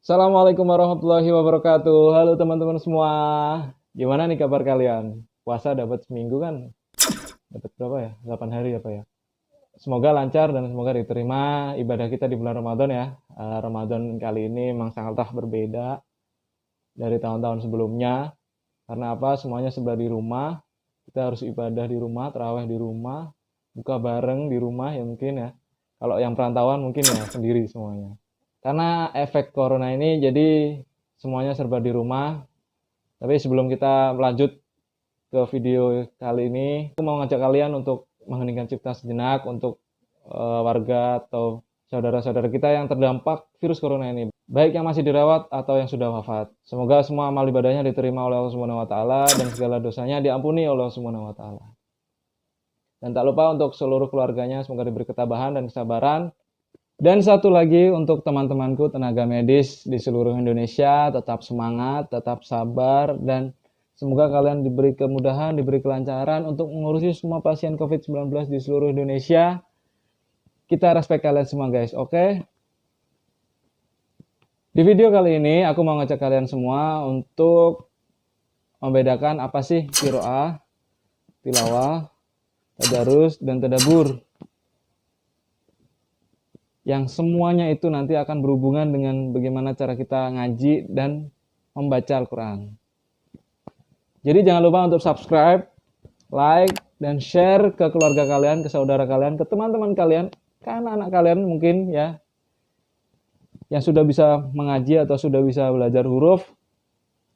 Assalamualaikum warahmatullahi wabarakatuh. Halo teman-teman semua. Gimana nih kabar kalian? Puasa dapat seminggu kan? Dapat berapa ya? 8 hari apa ya? Semoga lancar dan semoga diterima ibadah kita di bulan Ramadan ya. Ramadan kali ini memang sangatlah berbeda dari tahun-tahun sebelumnya. Karena apa? Semuanya serba di rumah. Kita harus ibadah di rumah, tarawih di rumah, buka bareng di rumah ya mungkin ya. Kalau yang perantauan mungkin ya sendiri semuanya. Karena efek corona ini jadi semuanya serba di rumah. Tapi sebelum kita lanjut ke video kali ini, aku mau ngajak kalian untuk mengheningkan cipta sejenak untuk warga atau saudara-saudara kita yang terdampak virus corona ini, baik yang masih dirawat atau yang sudah wafat. Semoga semua amal ibadahnya diterima oleh Allah Subhanahu wa taala dan segala dosanya diampuni oleh Allah Subhanahu wa taala. Dan tak lupa untuk seluruh keluarganya semoga diberi ketabahan dan kesabaran. Dan satu lagi untuk teman-temanku tenaga medis di seluruh Indonesia, tetap semangat, tetap sabar, dan semoga kalian diberi kemudahan, diberi kelancaran untuk mengurusi semua pasien COVID-19 di seluruh Indonesia. Kita respect kalian semua guys, oke? Di video kali ini aku mau ngajak kalian semua untuk membedakan apa sih qiraah, tilawah, tadarus, dan tadabbur. Yang semuanya itu nanti akan berhubungan dengan bagaimana cara kita ngaji dan membaca Al-Quran. Jadi jangan lupa untuk subscribe, like, dan share ke keluarga kalian, ke saudara kalian, ke teman-teman kalian, ke anak-anak kalian mungkin ya, yang sudah bisa mengaji atau sudah bisa belajar huruf.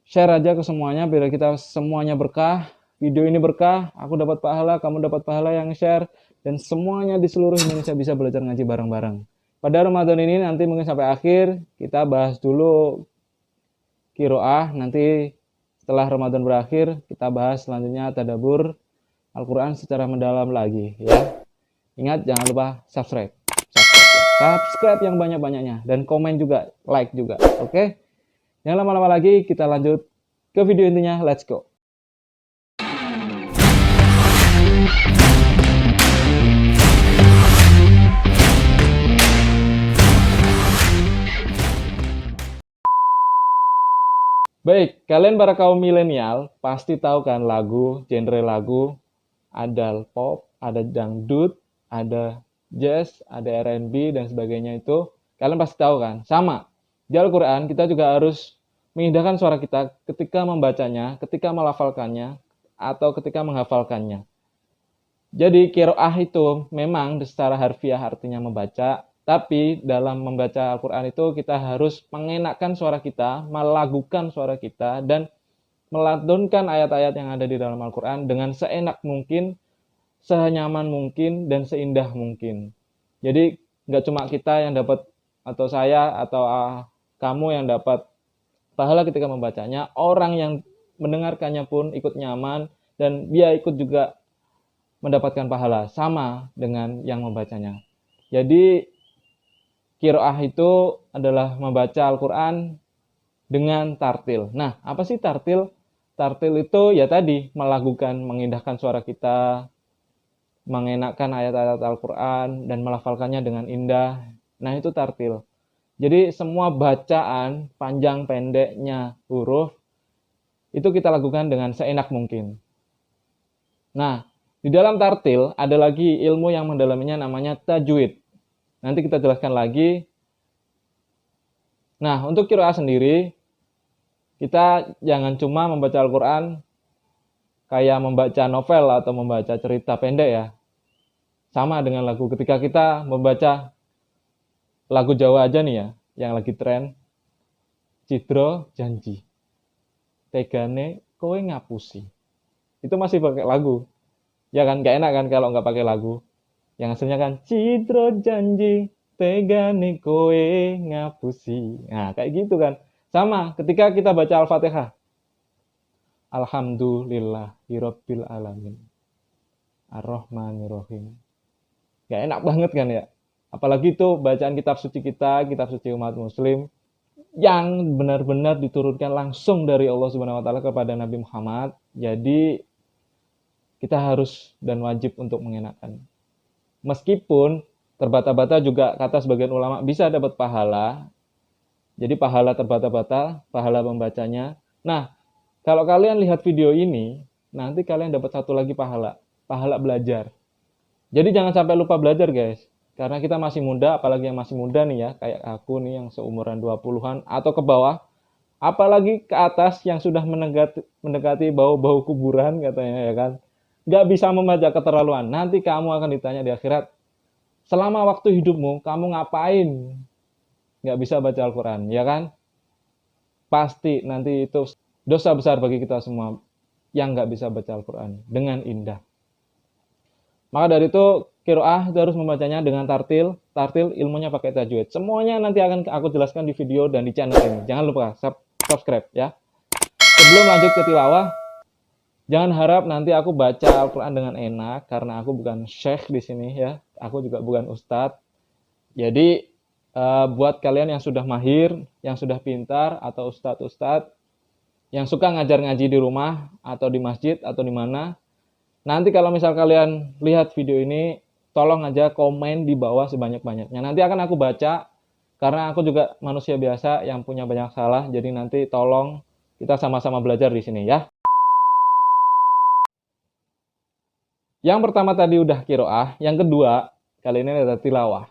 Share aja ke semuanya biar kita semuanya berkah. Video ini berkah, aku dapat pahala, kamu dapat pahala yang share, dan semuanya di seluruh Indonesia bisa belajar ngaji bareng-bareng. Pada Ramadan ini nanti mungkin sampai akhir kita bahas dulu qiraah, nanti setelah Ramadan berakhir kita bahas selanjutnya tadabbur Al-Quran secara mendalam lagi ya. Ingat jangan lupa subscribe. Subscribe yang banyak-banyaknya dan komen juga, like juga. Oke? Jangan lama-lama lagi, kita lanjut ke video intinya. Let's go. Baik, kalian para kaum milenial pasti tahu kan genre lagu, ada pop, ada dangdut, ada jazz, ada R&B dan sebagainya itu. Kalian pasti tahu kan? Sama. Di Al-Quran kita juga harus mengindahkan suara kita ketika membacanya, ketika melafalkannya, atau ketika menghafalkannya. Jadi qiraah itu memang secara harfiah artinya membaca, tapi dalam membaca Al-Quran itu kita harus mengenakkan suara kita, melagukan suara kita, dan melantunkan ayat-ayat yang ada di dalam Al-Quran dengan seenak mungkin, senyaman mungkin, dan seindah mungkin. Jadi nggak cuma kita yang dapat, atau saya, atau kamu yang dapat pahala ketika membacanya, orang yang mendengarkannya pun ikut nyaman, dan dia ikut juga mendapatkan pahala sama dengan yang membacanya. Jadi qiraah itu adalah membaca Al-Quran dengan tartil. Nah, apa sih tartil? Tartil itu ya tadi melakukan, mengindahkan suara kita, mengenakkan ayat-ayat Al-Quran dan melafalkannya dengan indah. Nah, itu tartil. Jadi semua bacaan panjang pendeknya huruf itu kita lakukan dengan seenak mungkin. Nah, di dalam tartil ada lagi ilmu yang mendalaminya namanya tajwid. Nanti kita jelaskan lagi. Nah, untuk qiraah sendiri, kita jangan cuma membaca Al-Quran kayak membaca novel atau membaca cerita pendek ya. Sama dengan lagu. Ketika kita membaca lagu Jawa aja nih ya, yang lagi tren. Cidro janji. Tegane kowe ngapusi. Itu masih pakai lagu. Ya kan, gak enak kan kalau nggak pakai lagu. Yang hasilnya kan Cidro janji, tegane kowe ngapusi. Nah, kayak gitu kan. Sama ketika kita baca Al-Fatihah. Alhamdulillahirabbil alamin. Ar-Rahmanir-Rahim. Gak enak banget kan ya. Apalagi itu bacaan kitab suci kita, kitab suci umat muslim yang benar-benar diturunkan langsung dari Allah Subhanahu wa taala kepada Nabi Muhammad. Jadi kita harus dan wajib untuk mengenakan. Meskipun terbata-bata juga kata sebagian ulama bisa dapat pahala, Jadi pahala terbata-bata, pahala pembacanya. Nah, kalau kalian lihat video ini, nanti kalian dapat satu lagi pahala, pahala belajar. Jadi jangan sampai lupa belajar, guys. Karena kita masih muda, apalagi yang masih muda nih ya, kayak aku nih yang seumuran 20-an atau ke bawah, apalagi ke atas yang sudah mendekati bau-bau kuburan katanya ya kan. Nggak bisa membaca keterlaluan. Nanti kamu akan ditanya di akhirat, selama waktu hidupmu kamu ngapain? Nggak bisa baca Al-Quran, ya kan? Pasti nanti itu dosa besar bagi kita semua yang nggak bisa baca Al-Quran dengan indah. Maka dari itu, kiroah itu harus membacanya dengan tartil. Tartil ilmunya pakai tajwid. Semuanya nanti akan aku jelaskan di video dan di channel ini. Jangan lupa subscribe ya. Sebelum lanjut ke tilawah, jangan harap nanti aku baca Al-Quran dengan enak, karena aku bukan syekh di sini ya. Aku juga bukan ustadz. Jadi, buat kalian yang sudah mahir, yang sudah pintar, atau ustadz-ustadz, yang suka ngajar ngaji di rumah, atau di masjid, atau di mana, nanti kalau misal kalian lihat video ini, tolong aja komen di bawah sebanyak-banyaknya. Nanti akan aku baca, karena aku juga manusia biasa yang punya banyak salah, jadi nanti tolong kita sama-sama belajar di sini ya. Yang pertama tadi udah kiroah, yang kedua kali ini ada tilawah.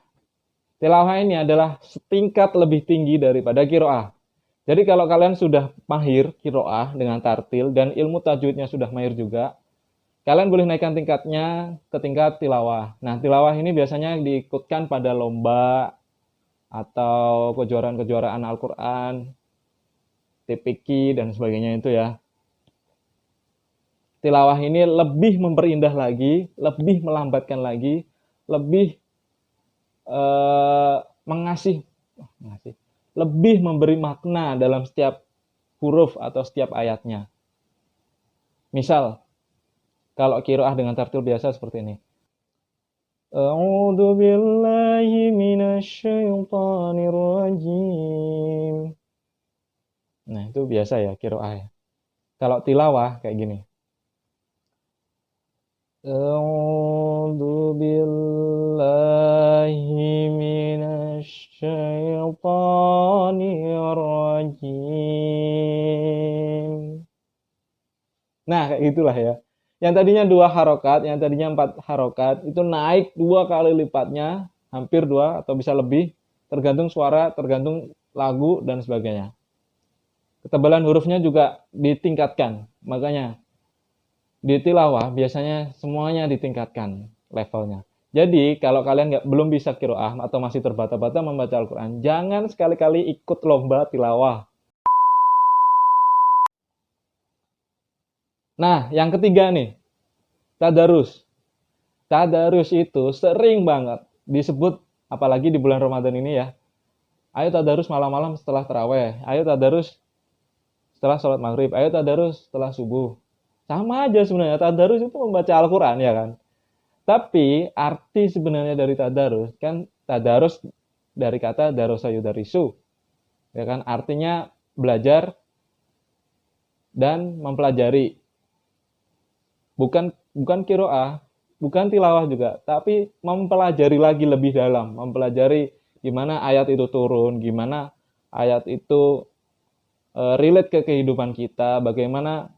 Tilawah ini adalah setingkat lebih tinggi daripada kiroah. Jadi kalau kalian sudah mahir kiroah dengan tartil dan ilmu tajwidnya sudah mahir juga, kalian boleh naikkan tingkatnya ke tingkat tilawah. Nah, tilawah ini biasanya diikutkan pada lomba atau kejuaraan-kejuaraan Al-Quran, TPQ, dan sebagainya itu ya. Tilawah ini lebih memperindah lagi, lebih melambatkan lagi, lebih mengasih, lebih memberi makna dalam setiap huruf atau setiap ayatnya. Misal, kalau kiroah dengan tartil biasa seperti ini. A'udzu billahi minasyaitonir rajim. Nah, itu biasa ya kiroah ya. Kalau tilawah kayak gini. A'udzu billahi minasyaitonir rajim. Nah, kayak gitulah ya. Yang tadinya 2 harokat, yang tadinya 4 harokat, itu naik 2 kali lipatnya, hampir 2 atau bisa lebih, tergantung suara, tergantung lagu, dan sebagainya. Ketebalan hurufnya juga ditingkatkan, makanya di tilawah biasanya semuanya ditingkatkan levelnya. Jadi kalau kalian belum bisa kiroah atau masih terbata-bata membaca Al-Quran, jangan sekali-kali ikut lomba tilawah. Nah, yang ketiga nih, tadarus. Tadarus itu sering banget disebut, apalagi di bulan Ramadan ini ya. Ayo tadarus malam-malam setelah taraweh. Ayo tadarus setelah sholat maghrib. Ayo tadarus setelah subuh. Sama aja sebenarnya, tadarus itu membaca Al-Quran ya kan. Tapi arti sebenarnya dari tadarus, kan tadarus dari kata darosa yudarisu. Ya kan, artinya belajar dan mempelajari. Bukan kiroah, bukan tilawah juga, tapi mempelajari lagi lebih dalam, mempelajari gimana ayat itu turun, gimana ayat itu relate ke kehidupan kita, bagaimana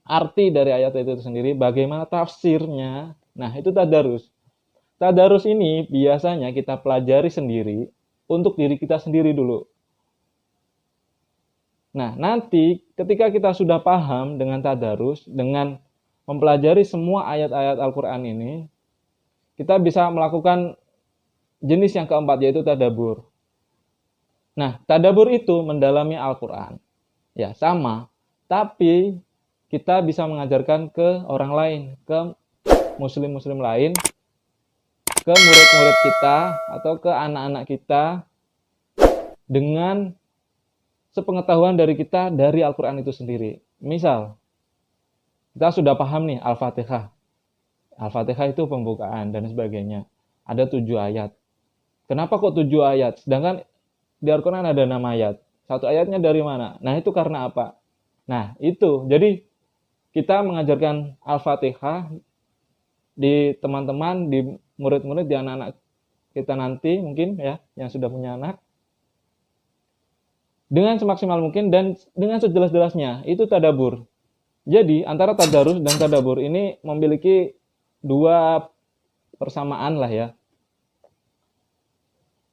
arti dari ayat itu sendiri, bagaimana tafsirnya. Nah, itu tadarus. Tadarus ini biasanya kita pelajari sendiri untuk diri kita sendiri dulu. Nah, nanti ketika kita sudah paham dengan tadarus, dengan mempelajari semua ayat-ayat Al-Quran ini, kita bisa melakukan jenis yang keempat, yaitu tadabur. Nah, tadabur itu mendalami Al-Quran. Ya, sama. Tapi kita bisa mengajarkan ke orang lain, ke muslim-muslim lain, ke murid-murid kita, atau ke anak-anak kita, dengan sepengetahuan dari kita dari Al-Quran itu sendiri. Misal, kita sudah paham nih Al-Fatihah. Al-Fatihah itu pembukaan dan sebagainya. Ada 7 ayat. Kenapa kok 7 ayat? Sedangkan di Al-Quran ada 6 ayat. Satu ayatnya dari mana? Nah, itu karena apa? Nah, itu. Jadi, kita mengajarkan Al-Fatihah di teman-teman, di murid-murid, di anak-anak kita nanti mungkin ya, yang sudah punya anak. dengan semaksimal mungkin dan dengan sejelas-jelasnya. Itu tadabur. Jadi antara tadarus dan tadabur ini memiliki dua persamaan lah ya.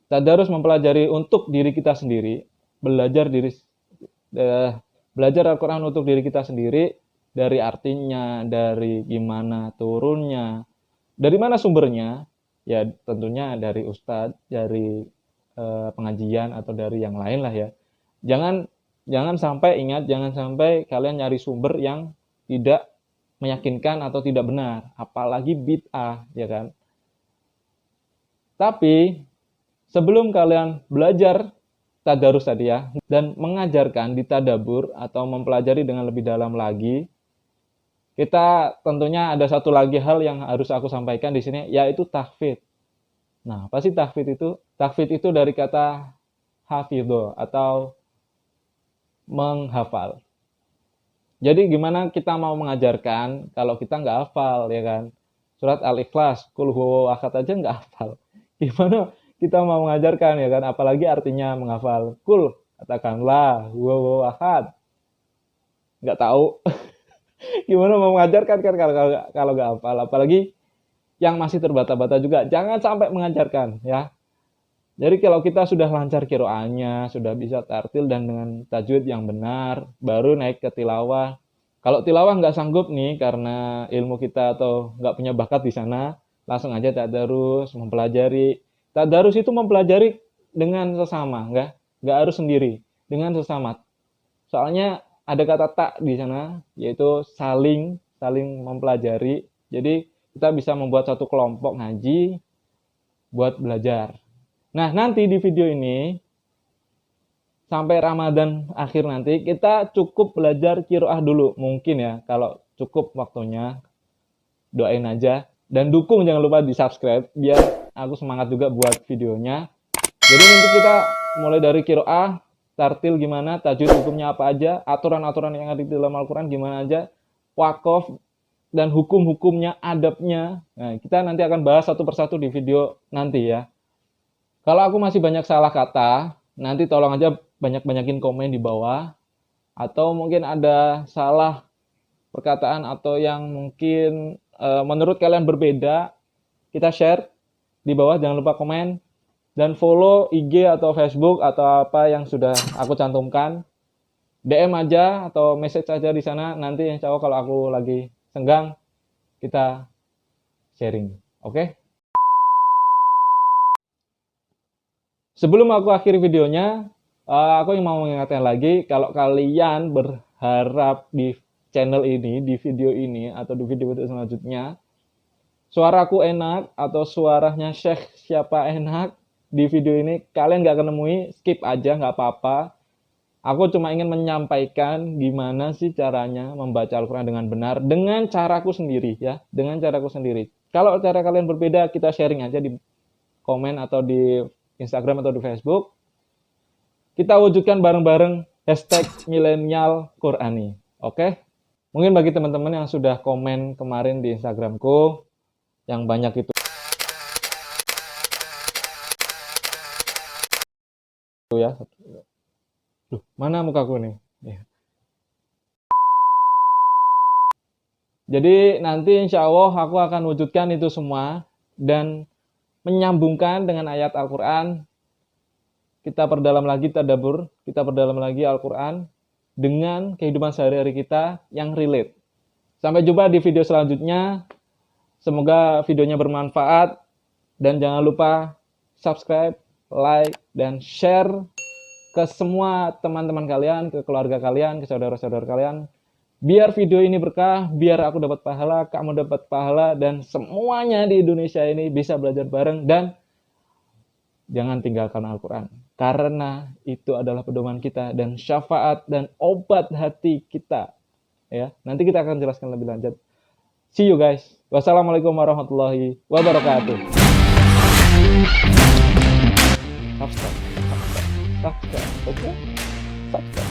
Tadarus mempelajari untuk diri kita sendiri, belajar Al-Quran untuk diri kita sendiri, dari artinya, dari gimana turunnya, dari mana sumbernya, ya tentunya dari ustadz, dari pengajian atau dari yang lain lah ya. Jangan sampai ingat, jangan sampai kalian nyari sumber yang tidak meyakinkan atau tidak benar, apalagi bid'ah, ya kan? Tapi sebelum kalian belajar tadarus tadi ya, dan mengajarkan di tadabur atau mempelajari dengan lebih dalam lagi, kita tentunya ada satu lagi hal yang harus aku sampaikan di sini, yaitu tahfidz. Nah, apa sih tahfidz itu? Tahfidz itu dari kata hafidho atau menghafal. Jadi gimana kita mau mengajarkan kalau kita nggak hafal, ya kan? Surat Al-Ikhlas, Qul huwallahu ahad aja nggak hafal. Gimana kita mau mengajarkan, ya kan? Apalagi artinya menghafal. Qul, katakanlah, huwallahu ahad. Nggak tahu. Gimana mau mengajarkan kan kalau nggak hafal. Apalagi yang masih terbata-bata juga. Jangan sampai mengajarkan, ya. Jadi kalau kita sudah lancar kiroahnya, sudah bisa tartil dan dengan tajwid yang benar, baru naik ke tilawah. Kalau tilawah nggak sanggup nih karena ilmu kita atau nggak punya bakat di sana, langsung aja tadarus, mempelajari. Tadarus itu mempelajari dengan sesama, nggak harus sendiri, dengan sesama. Soalnya ada kata tak di sana, yaitu saling mempelajari. Jadi kita bisa membuat satu kelompok ngaji buat belajar. Nah, nanti di video ini, sampai Ramadan akhir nanti, kita cukup belajar kiroah dulu. Mungkin ya, kalau cukup waktunya, doain aja. Dan dukung, jangan lupa di-subscribe, biar aku semangat juga buat videonya. Jadi nanti kita mulai dari kiroah, tartil gimana, tajwid hukumnya apa aja, aturan-aturan yang ada di dalam Al-Quran gimana aja, wakof, dan hukum-hukumnya, adabnya. Nah, kita nanti akan bahas satu persatu di video nanti ya. Kalau aku masih banyak salah kata, nanti tolong aja banyak-banyakin komen di bawah. Atau mungkin ada salah perkataan atau yang mungkin menurut kalian berbeda, kita share di bawah, jangan lupa komen. Dan follow IG atau Facebook atau apa yang sudah aku cantumkan. DM aja atau message aja di sana, nanti insya Allah kalau aku lagi senggang, kita sharing. Oke? Sebelum aku akhiri videonya, aku yang mau mengingatkan lagi, kalau kalian berharap di channel ini, di video ini, atau di video-video selanjutnya, suaraku enak, atau suaranya Syekh siapa enak, di video ini kalian nggak kenemui, skip aja, nggak apa-apa. Aku cuma ingin menyampaikan gimana sih caranya membaca Al-Quran dengan benar, dengan caraku sendiri ya, dengan caraku sendiri. Kalau cara kalian berbeda, kita sharing aja di komen atau di Instagram atau di Facebook. Kita wujudkan bareng-bareng hashtag milenial Qurani. Oke? Mungkin bagi teman-teman yang sudah komen kemarin di Instagramku, yang banyak itu ya. Duh, mana mukaku nih? Ya. Jadi nanti insya Allah aku akan wujudkan itu semua dan menyambungkan dengan ayat Al-Quran. Kita perdalam lagi tadabbur, kita perdalam lagi Al-Quran dengan kehidupan sehari-hari kita yang relate. Sampai jumpa di video selanjutnya. Semoga videonya bermanfaat. Dan jangan lupa subscribe, like, dan share ke semua teman-teman kalian, ke keluarga kalian, ke saudara-saudara kalian. Biar video ini berkah, biar aku dapat pahala, kamu dapat pahala, dan semuanya di Indonesia ini bisa belajar bareng. Dan jangan tinggalkan Al-Quran. Karena itu adalah pedoman kita dan syafaat dan obat hati kita. Ya, nanti kita akan jelaskan lebih lanjut. See you guys. Wassalamualaikum warahmatullahi wabarakatuh. Subscribe. Oke? Subscribe.